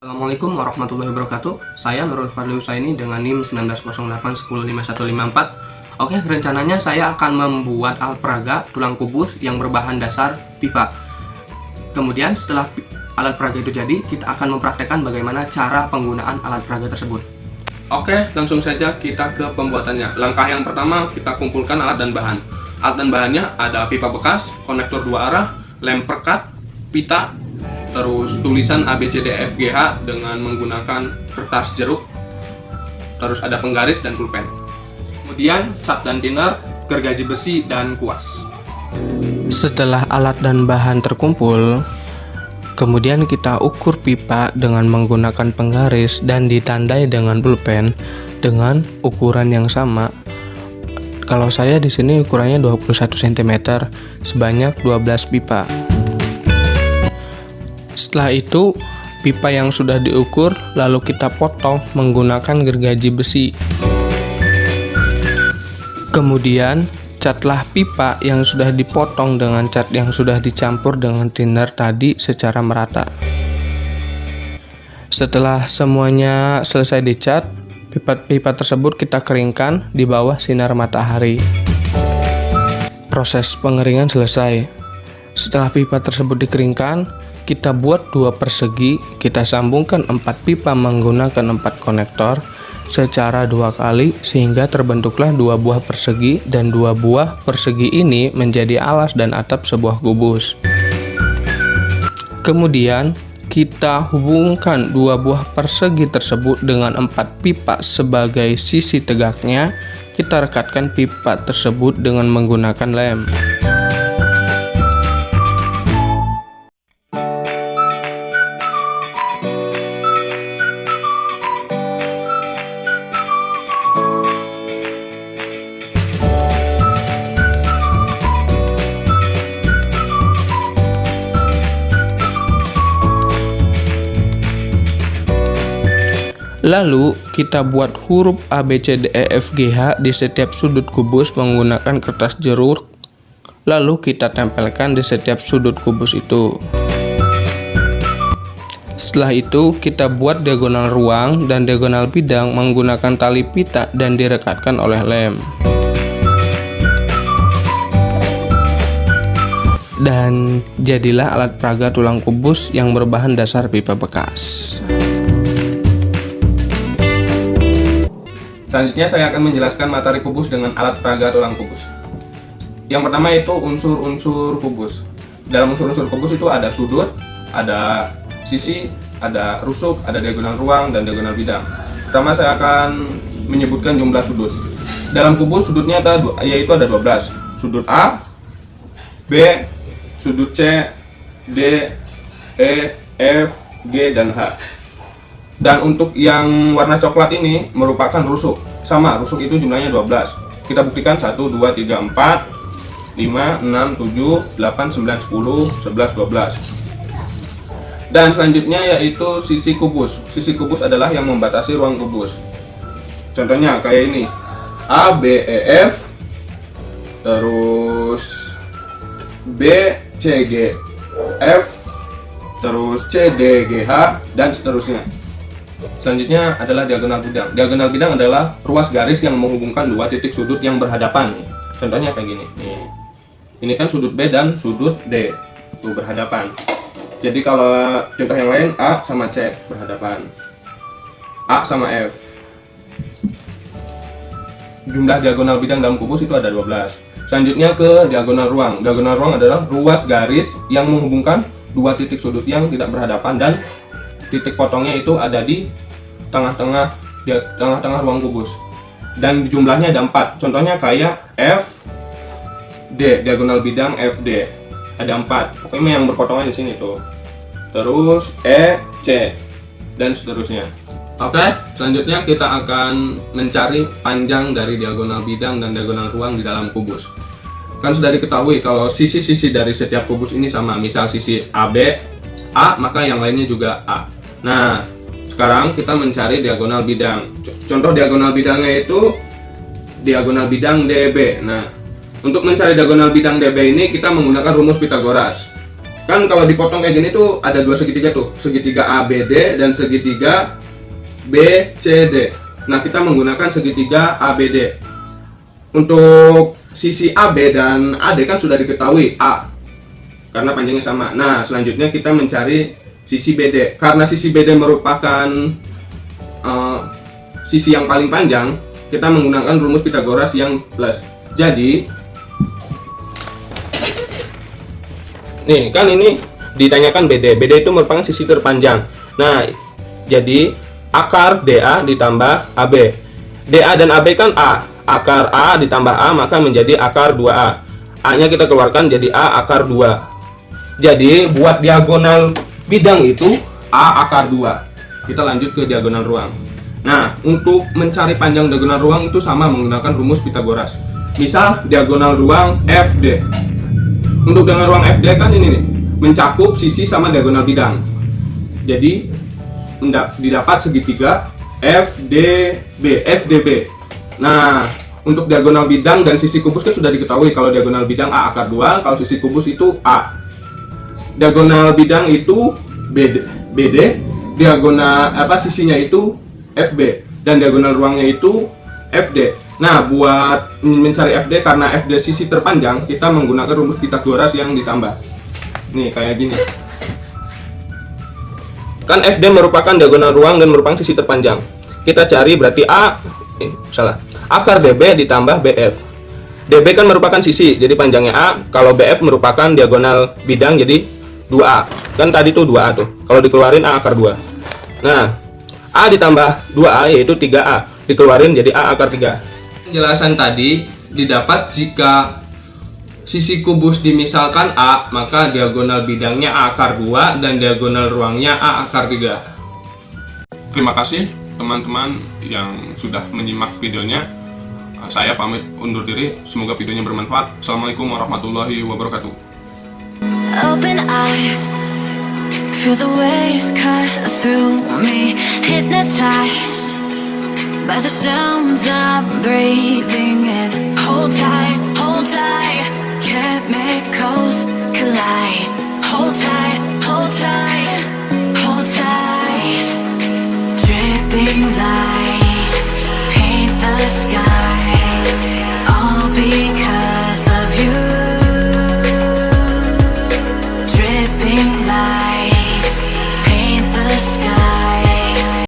Assalamualaikum warahmatullahi wabarakatuh. Saya Nurul Fadli Husaini dengan NIM 1908105154. Oke, rencananya saya akan membuat alat peraga tulang kubus yang berbahan dasar pipa. Kemudian setelah alat peraga itu jadi, kita akan mempraktekkan bagaimana cara penggunaan alat peraga tersebut. Oke, langsung saja kita ke pembuatannya. Langkah yang pertama, kita kumpulkan alat dan bahan. Alat dan bahannya ada pipa bekas, konektor 2 arah, lem perekat, pita, terus tulisan ABCDEFGH dengan menggunakan kertas jeruk, terus ada penggaris dan pulpen. Kemudian cat dan thinner, gergaji besi, dan kuas. Setelah alat dan bahan terkumpul, kemudian kita ukur pipa dengan menggunakan penggaris dan ditandai dengan pulpen dengan ukuran yang sama. Kalau saya di sini ukurannya 21 cm sebanyak 12 pipa. Setelah itu, pipa yang sudah diukur lalu kita potong menggunakan gergaji besi. Kemudian, catlah pipa yang sudah dipotong dengan cat yang sudah dicampur dengan thinner tadi secara merata. Setelah semuanya selesai dicat, pipa tersebut kita keringkan di bawah sinar matahari. Proses pengeringan selesai. Setelah pipa tersebut dikeringkan, kita buat 2 persegi, kita sambungkan 4 pipa menggunakan 4 konektor secara 2 kali sehingga terbentuklah 2 buah persegi, dan 2 buah persegi ini menjadi alas dan atap sebuah kubus. Kemudian kita hubungkan 2 buah persegi tersebut dengan 4 pipa sebagai sisi tegaknya. Kita rekatkan pipa tersebut dengan menggunakan lem. Lalu, kita buat huruf ABCDEFGH di setiap sudut kubus menggunakan kertas jeruk. Lalu kita tempelkan di setiap sudut kubus itu. Setelah itu, kita buat diagonal ruang dan diagonal bidang menggunakan tali pita dan direkatkan oleh lem. Dan jadilah alat peraga tulang kubus yang berbahan dasar pipa bekas. Selanjutnya saya akan menjelaskan materi kubus dengan alat peraga tulang kubus. Yang pertama itu unsur-unsur kubus. Dalam unsur-unsur kubus itu ada sudut, ada sisi, ada rusuk, ada diagonal ruang, dan diagonal bidang. Pertama saya akan menyebutkan jumlah sudut. Dalam kubus sudutnya yaitu ada 12. Sudut A, B, sudut C, D, E, F, G, dan H. Dan untuk yang warna coklat ini merupakan rusuk. Sama, rusuk itu jumlahnya 12. Kita buktikan 1, 2, 3, 4, 5, 6, 7, 8, 9, 10, 11, 12. Dan selanjutnya yaitu sisi kubus. Sisi kubus adalah yang membatasi ruang kubus. Contohnya kayak ini. A, B, E, F, terus B, C, G, F, terus C, D, G, H, dan seterusnya. Selanjutnya adalah diagonal bidang. Diagonal bidang adalah ruas garis yang menghubungkan 2 titik sudut yang berhadapan. Contohnya kayak gini. Nih. Ini kan sudut B dan sudut D itu berhadapan. Jadi kalau contoh yang lain, A sama C berhadapan, A sama F. Jumlah diagonal bidang dalam kubus itu ada 12. Selanjutnya ke diagonal ruang. Diagonal ruang adalah ruas garis yang menghubungkan 2 titik sudut yang tidak berhadapan, dan titik potongnya itu ada di tengah-tengah ruang kubus. Dan jumlahnya ada 4. Contohnya kayak F, D, diagonal bidang FD. Ada 4. Pokoknya yang berpotongan di sini tuh. Terus E, C, dan seterusnya. Oke, selanjutnya kita akan mencari panjang dari diagonal bidang dan diagonal ruang di dalam kubus. Kan sudah diketahui kalau sisi-sisi dari setiap kubus ini sama. Misal sisi AB, A, maka yang lainnya juga A. Nah, sekarang kita mencari diagonal bidang. Contoh diagonal bidangnya itu diagonal bidang DB. Nah, untuk mencari diagonal bidang DB ini kita menggunakan rumus Pitagoras. Kan kalau dipotong kayak gini tuh ada dua segitiga tuh, segitiga ABD dan segitiga BCD. Nah, kita menggunakan segitiga ABD. Untuk sisi AB dan AD kan sudah diketahui A karena panjangnya sama. Nah, selanjutnya kita mencari sisi BD. Karena sisi BD merupakan sisi yang paling panjang, kita menggunakan rumus Pythagoras yang plus. Jadi, nih kan ini ditanyakan BD. BD itu merupakan sisi terpanjang. Nah, jadi akar DA ditambah AB. DA dan AB kan A. Akar A ditambah A maka menjadi akar 2A. A-nya kita keluarkan jadi A akar 2. Jadi buat diagonal bidang itu A akar 2. Kita lanjut ke diagonal ruang. Nah, untuk mencari panjang diagonal ruang itu sama menggunakan rumus Pythagoras. Misal diagonal ruang FD. Untuk diagonal ruang FD kan ini nih, mencakup sisi sama diagonal bidang. Jadi didapat segitiga FDB. Nah, untuk diagonal bidang dan sisi kubus kan sudah diketahui. Kalau diagonal bidang A akar 2, kalau sisi kubus itu A. Diagonal bidang itu BD, diagonal sisinya itu FB, dan diagonal ruangnya itu FD. Nah, buat mencari FD, karena FD sisi terpanjang, kita menggunakan rumus Pythagoras yang ditambah. Nih, kayak gini. Kan FD merupakan diagonal ruang dan merupakan sisi terpanjang. Kita cari berarti akar DB ditambah BF. DB kan merupakan sisi, jadi panjangnya A. Kalau BF merupakan diagonal bidang, jadi 2A. Kan tadi tuh 2A tuh. Kalau dikeluarin A akar 2. Nah, A ditambah 2A yaitu 3A. Dikeluarin jadi A akar 3. Penjelasan tadi didapat jika sisi kubus dimisalkan A, maka diagonal bidangnya A akar 2 dan diagonal ruangnya A akar 3. Terima kasih teman-teman yang sudah menyimak videonya. Saya pamit undur diri. Semoga videonya bermanfaat. Assalamualaikum warahmatullahi wabarakatuh. Open eye, feel the waves cut through me, hypnotized by the sounds I'm breathing in. Hold tight, chemicals collide. Hold tight, hold tight, hold tight. Dripping lights paint the sky.